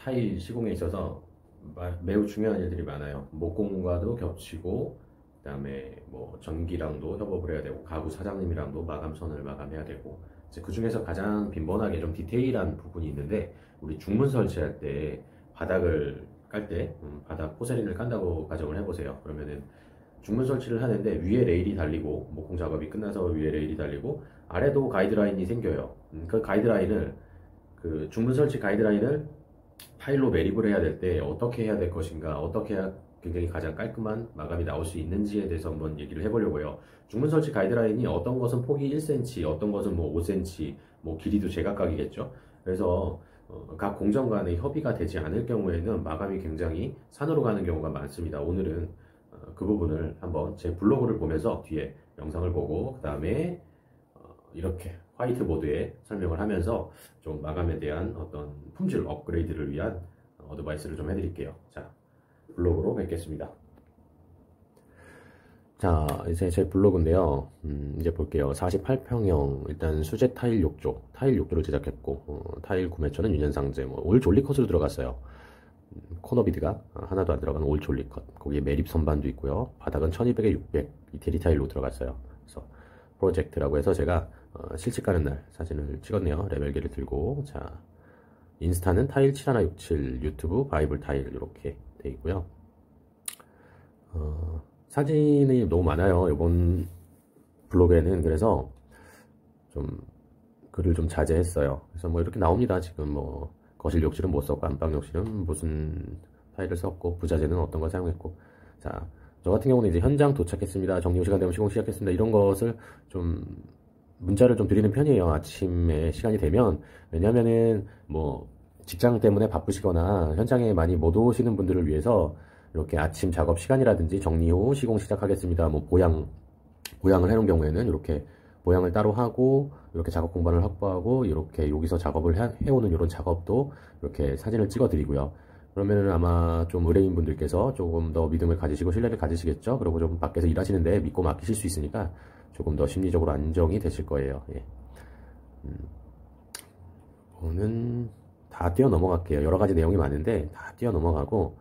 타일 시공에 있어서 매우 중요한 일들이 많아요. 목공과도 겹치고, 그다음에 뭐 전기랑도 협업을 해야 되고, 가구 사장님이랑도 마감선을 마감해야 되고, 이제 그 중에서 가장 빈번하게 좀 디테일한 부분이 있는데, 우리 중문 설치할 때 바닥을 깔 때 바닥 포세린을 깐다고 가정을 해보세요. 그러면은 중문 설치를 하는데 위에 레일이 달리고, 목공 작업이 끝나서 위에 레일이 달리고, 아래도 가이드라인이 생겨요. 그 가이드라인을, 그 중문 설치 가이드라인을 타일로 매립을 해야 될 때 어떻게 해야 될 것인가, 어떻게 해야 굉장히 가장 깔끔한 마감이 나올 수 있는지에 대해서 한번 얘기를 해보려고요. 중문 설치 가이드라인이 어떤 것은 폭이 1cm, 어떤 것은 뭐 5cm, 뭐 길이도 제각각이겠죠. 그래서 각 공정 간의 협의가 되지 않을 경우에는 마감이 굉장히 산으로 가는 경우가 많습니다. 오늘은 그 부분을 한번 제 블로그를 보면서 뒤에 영상을 보고, 그 다음에 이렇게 화이트보드에 설명을 하면서 좀 마감에 대한 어떤 품질 업그레이드를 위한 어드바이스를 좀 해드릴게요. 자, 블로그로 뵙겠습니다. 자, 이제 제 블로그인데요. 이제 볼게요. 48평형, 일단 수제 타일 욕조를 제작했고, 타일 구매처는 유년상제, 올 졸리컷으로 들어갔어요. 코너비드가 하나도 안 들어가는 올 졸리컷. 거기에 매립 선반도 있고요. 바닥은 1200에 600 이태리 타일로 들어갔어요. 그래서 프로젝트라고 해서 제가 실측 가는 날 사진을 찍었네요. 레벨기를 들고. 자, 인스타는 타일 7167, 유튜브 바이블 타일 이렇게 돼 있고요. 사진이 너무 많아요, 이번 블로그에는. 그래서 좀 글을 좀 자제했어요. 그래서 뭐 이렇게 나옵니다. 지금 뭐 거실 욕실은 못 썼고, 안방 욕실은 무슨 타일을 썼고, 부자재는 어떤 걸 사용했고. 자, 저 같은 경우는 이제 현장 도착했습니다, 정리후 시간 되면 시공 시작했습니다, 이런 것을 좀 문자를 좀 드리는 편이에요, 아침에 시간이 되면. 왜냐면은 뭐 직장 때문에 바쁘시거나 현장에 많이 못 오시는 분들을 위해서 이렇게 아침 작업 시간이라든지 정리 후 시공 시작하겠습니다, 뭐 보양을 해놓은 경우에는 이렇게 보양을 따로 하고, 이렇게 작업 공간을 확보하고, 이렇게 여기서 작업을 해오는 이런 작업도 이렇게 사진을 찍어 드리고요. 그러면은 아마 좀 의뢰인 분들께서 조금 더 믿음을 가지시고 신뢰를 가지시겠죠. 그리고 좀 밖에서 일하시는데 믿고 맡기실 수 있으니까 조금 더 심리적으로 안정이 되실 거예요. 예. 오늘 다 뛰어 넘어갈게요. 여러 가지 내용이 많은데 다 뛰어 넘어가고,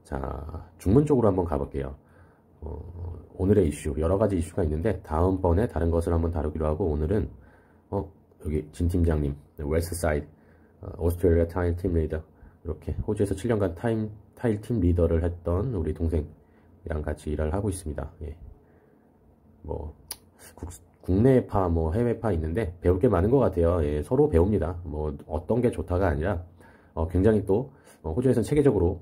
자, 중문 쪽으로 한번 가볼게요. 오늘의 이슈, 여러 가지 이슈가 있는데 다음번에 다른 것을 한번 다루기로 하고, 오늘은 여기 진 팀장님, 웨스트사이드 오스트레일리아 타일 팀 리더, 이렇게 호주에서 7년간 타일 팀 리더를 했던 우리 동생이랑 같이 일을 하고 있습니다. 예. 뭐 국내파 뭐 해외파 있는데 배울 게 많은 것 같아요. 예, 서로 배웁니다. 뭐 어떤 게 좋다가 아니라 굉장히 또 호주에서는 체계적으로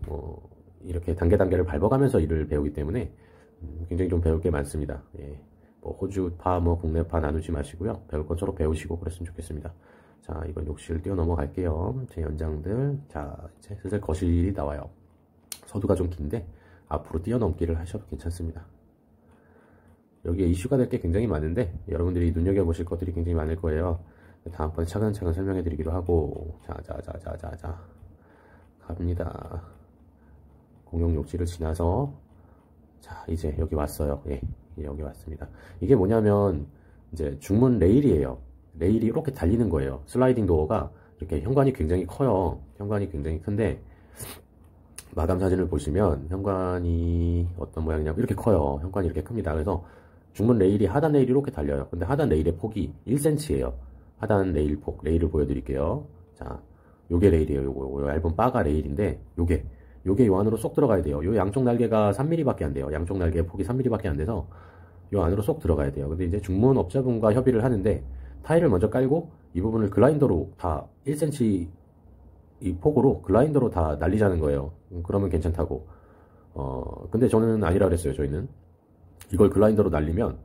이렇게 단계를 밟아가면서 일을 배우기 때문에 굉장히 좀 배울 게 많습니다. 예. 뭐 호주파 뭐 국내파 나누지 마시고요. 배울 건 서로 배우시고 그랬으면 좋겠습니다. 자, 이건 욕실 뛰어 넘어갈게요. 제 연장들. 자, 이제 슬슬 거실이 나와요. 서두가 좀 긴데 앞으로 뛰어넘기를 하셔도 괜찮습니다. 여기에 이슈가 될 게 굉장히 많은데 여러분들이 눈여겨보실 것들이 굉장히 많을 거예요. 다음번에 차근차근 설명해 드리기로 하고, 자 갑니다. 공용 욕실을 지나서, 자, 이제 여기 왔어요. 예, 여기 왔습니다. 이게 뭐냐면 이제 중문 레일이에요. 레일이 이렇게 달리는 거예요. 슬라이딩 도어가 이렇게 현관이 굉장히 커요. 현관이 굉장히 큰데 마감 사진을 보시면 현관이 어떤 모양이냐고, 이렇게 커요. 현관이 이렇게 큽니다. 그래서 중문 레일이, 하단 레일이 이렇게 달려요. 근데 하단 레일의 폭이 1cm예요. 하단 레일 폭, 레일을 보여드릴게요. 자, 요게 레일이에요. 요거 얇은 바가 레일인데 요게 요 안으로 쏙 들어가야 돼요. 요 양쪽 날개가 3mm 밖에 안 돼요. 양쪽 날개의 폭이 3mm 밖에 안 돼서 요 안으로 쏙 들어가야 돼요. 근데 이제 중문 업자분과 협의를 하는데 타일을 먼저 깔고 이 부분을 글라인더로 다 1cm 이 폭으로 글라인더로 다 날리자는 거예요. 그러면 괜찮다고. 근데 저는 아니라 그랬어요. 저희는 이걸 글라인더로 날리면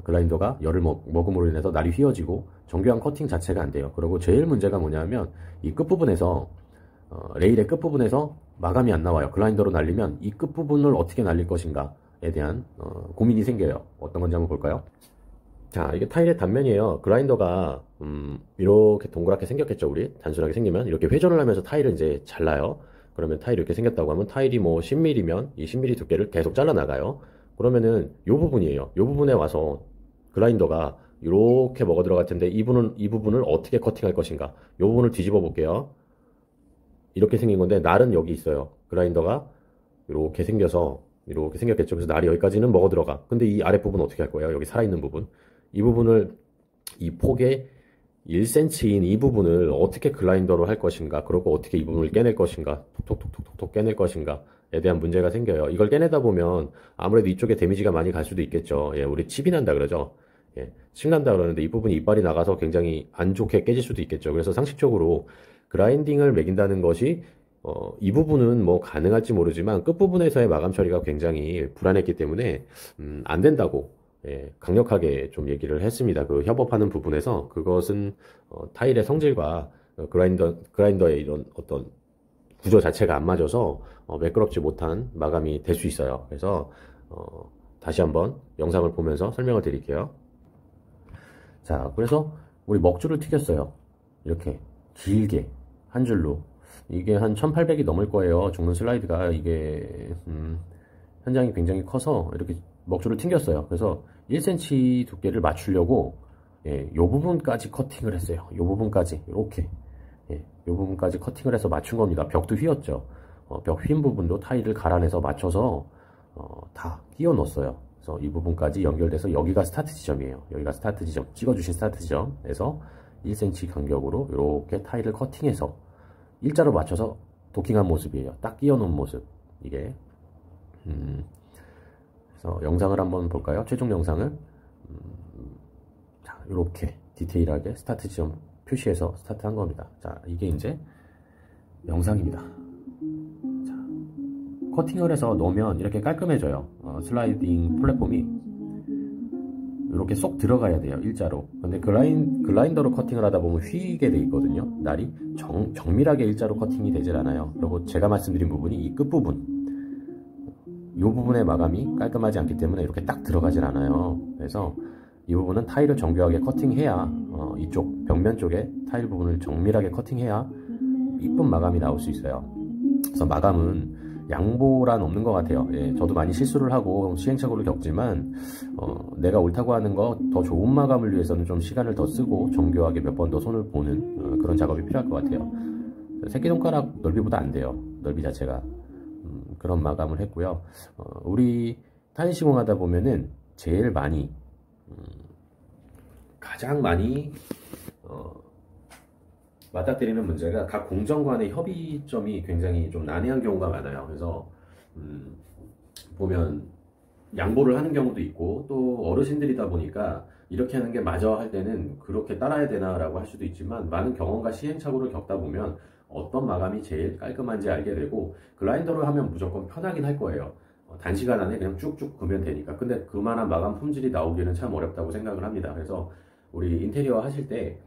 글라인더가 열을 먹음으로 인해서 날이 휘어지고 정교한 커팅 자체가 안 돼요. 그리고 제일 문제가 뭐냐면 이 끝부분에서 레일의 끝부분에서 마감이 안 나와요. 글라인더로 날리면 이 끝부분을 어떻게 날릴 것인가에 대한 고민이 생겨요. 어떤 건지 한번 볼까요? 자, 이게 타일의 단면이에요. 글라인더가 이렇게 동그랗게 생겼겠죠. 우리 단순하게 생기면 이렇게 회전을 하면서 타일을 이제 잘라요. 그러면 타일이 이렇게 생겼다고 하면 타일이 뭐 10mm면 이 10mm 두께를 계속 잘라 나가요. 그러면은 요 부분이에요. 요 부분에 와서 글라인더가 이렇게 먹어 들어갈 텐데 이 부분을 어떻게 커팅할 것인가. 요 부분을 뒤집어 볼게요. 이렇게 생긴 건데 날은 여기 있어요. 그라인더가 이렇게 생겨서 이렇게 생겼겠죠. 그래서 날이 여기까지는 먹어 들어가. 근데 이 아랫부분 어떻게 할 거예요? 여기 살아있는 부분. 이 부분을 이 폭의 1cm인 이 부분을 어떻게 글라인더로 할 것인가, 그리고 어떻게 이 부분을 깨낼 것인가, 톡톡톡톡톡 깨낼 것인가에 대한 문제가 생겨요. 이걸 깨내다 보면 아무래도 이쪽에 데미지가 많이 갈 수도 있겠죠. 예, 우리 칩이 난다 그러죠. 예, 칩 난다 그러는데 이 부분이 이빨이 나가서 굉장히 안 좋게 깨질 수도 있겠죠. 그래서 상식적으로 그라인딩을 매긴다는 것이 이 부분은 뭐 가능할지 모르지만 끝부분에서의 마감 처리가 굉장히 불안했기 때문에 안 된다고 예, 강력하게 좀 얘기를 했습니다. 그 협업하는 부분에서 그것은 타일의 성질과 그라인더의 이런 어떤 구조 자체가 안 맞아서 매끄럽지 못한 마감이 될 수 있어요. 그래서 다시 한번 영상을 보면서 설명을 드릴게요. 자, 그래서 우리 먹줄을 튀겼어요. 이렇게 길게 한 줄로. 이게 한 1800이 넘을 거예요. 중문 슬라이드가. 이게 현장이 굉장히 커서 이렇게 먹줄을 튕겼어요. 그래서 1cm 두께를 맞추려고 예, 요 부분까지 커팅을 했어요. 요 부분까지 이렇게 예, 요 부분까지 커팅을 해서 맞춘 겁니다. 벽도 휘었죠. 벽 휜 부분도 타일을 갈아내서 맞춰서 다 끼워 넣었어요. 그래서 이 부분까지 연결돼서 여기가 스타트 지점이에요. 여기가 스타트 지점, 찍어주신 스타트 지점에서 1cm 간격으로 이렇게 타일을 커팅해서 일자로 맞춰서 도킹한 모습이에요. 딱 끼워 놓은 모습. 이게 그래서 영상을 한번 볼까요? 최종 영상을 자, 이렇게 디테일하게 스타트 지점 표시해서 스타트 한 겁니다. 자, 이게 이제 영상입니다. 자, 커팅을 해서 놓으면 이렇게 깔끔해져요. 슬라이딩 플랫폼이 이렇게 쏙 들어가야 돼요. 일자로. 근데 글라인더로 커팅을 하다 보면 휘게 돼 있거든요. 날이 정밀하게 일자로 커팅이 되질 않아요. 그리고 제가 말씀드린 부분이 이 끝부분, 이 부분의 마감이 깔끔하지 않기 때문에 이렇게 딱 들어가질 않아요. 그래서 이 부분은 타일을 정교하게 커팅해야 이쪽 벽면 쪽에 타일 부분을 정밀하게 커팅해야 이쁜 마감이 나올 수 있어요. 그래서 마감은 양보란 없는 것 같아요. 예, 저도 많이 실수를 하고 시행착오를 겪지만 내가 옳다고 하는 거 더 좋은 마감을 위해서는 좀 시간을 더 쓰고 정교하게 몇 번 더 손을 보는 그런 작업이 필요할 것 같아요. 새끼손가락 넓이보다 안 돼요. 넓이 자체가. 그런 마감을 했고요. 우리 타일 시공하다 보면은 제일 많이 가장 많이 맞닥뜨리는 문제가 각 공정 간의 협의점이 굉장히 좀 난해한 경우가 많아요. 그래서 보면 양보를 하는 경우도 있고 또 어르신들이다 보니까 이렇게 하는 게 맞아 할 때는 그렇게 따라야 되나 라고 할 수도 있지만 많은 경험과 시행착오를 겪다 보면 어떤 마감이 제일 깔끔한지 알게 되고 글라인더를 하면 무조건 편하긴 할 거예요. 단시간 안에 그냥 쭉쭉 그면 되니까. 근데 그만한 마감 품질이 나오기는 참 어렵다고 생각을 합니다. 그래서 우리 인테리어 하실 때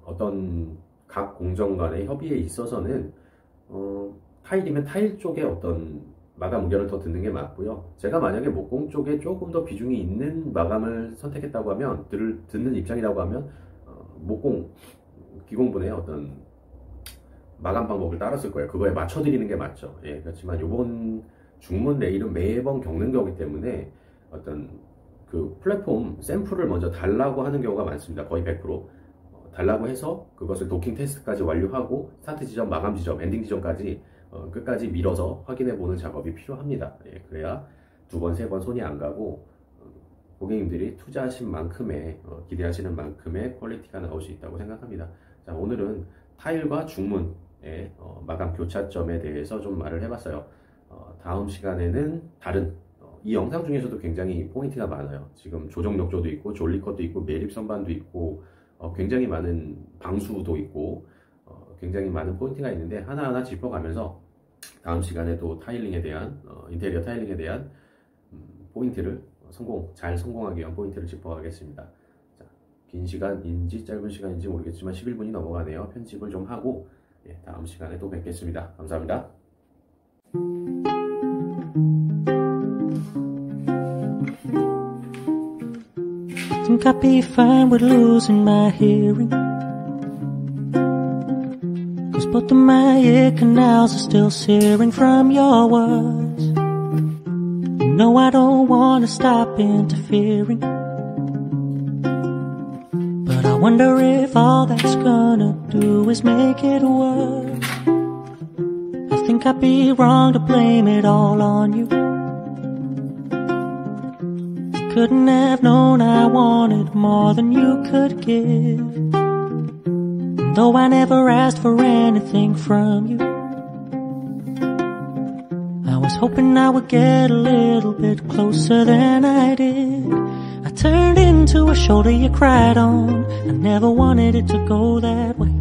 어떤 각 공정 간의 협의에 있어서는 타일이면 타일 쪽에 어떤 마감 의견을 더 듣는 게 맞고요. 제가 만약에 목공 쪽에 조금 더 비중이 있는 마감을 선택했다고 하면 듣는 입장이라고 하면 목공 기공분의 어떤 마감 방법을 따랐을 거예요. 그거에 맞춰드리는 게 맞죠. 예, 그렇지만 요번 중문 레일은 매번 겪는 거기 때문에 어떤 그 플랫폼 샘플을 먼저 달라고 하는 경우가 많습니다. 거의 100%. 달라고 해서 그것을 도킹 테스트까지 완료하고 스타트 지점, 마감 지점, 엔딩 지점까지 끝까지 밀어서 확인해 보는 작업이 필요합니다. 예, 그래야 두 번, 세 번 손이 안 가고 고객님들이 투자하신 만큼의 기대하시는 만큼의 퀄리티가 나올 수 있다고 생각합니다. 자, 오늘은 타일과 중문의 마감 교차점에 대해서 좀 말을 해봤어요. 다음 시간에는 다른 이 영상 중에서도 굉장히 포인트가 많아요. 지금 조정 욕조도 있고 졸리컷도 있고 매립 선반도 있고 굉장히 많은 방수도 있고 굉장히 많은 포인트가 있는데 하나하나 짚어가면서 다음 시간에도 타일링에 대한 인테리어 타일링에 대한 포인트를 잘 성공하기 위한 포인트를 짚어가겠습니다. 자, 긴 시간인지 짧은 시간인지 모르겠지만 11분이 넘어가네요. 편집을 좀 하고 다음 시간에 또 뵙겠습니다. 감사합니다. Think I'd be fine with losing my hearing, 'cause both of my ear canals are still searing from your words. You know I don't wanna stop interfering, but I wonder if all that's gonna do is make it worse. think I'd be wrong to blame it all on you. You couldn't have known I wanted more than you could give. And though I never asked for anything from you, I was hoping I would get a little bit closer than I did. I turned into a shoulder you cried on. I never wanted it to go that way.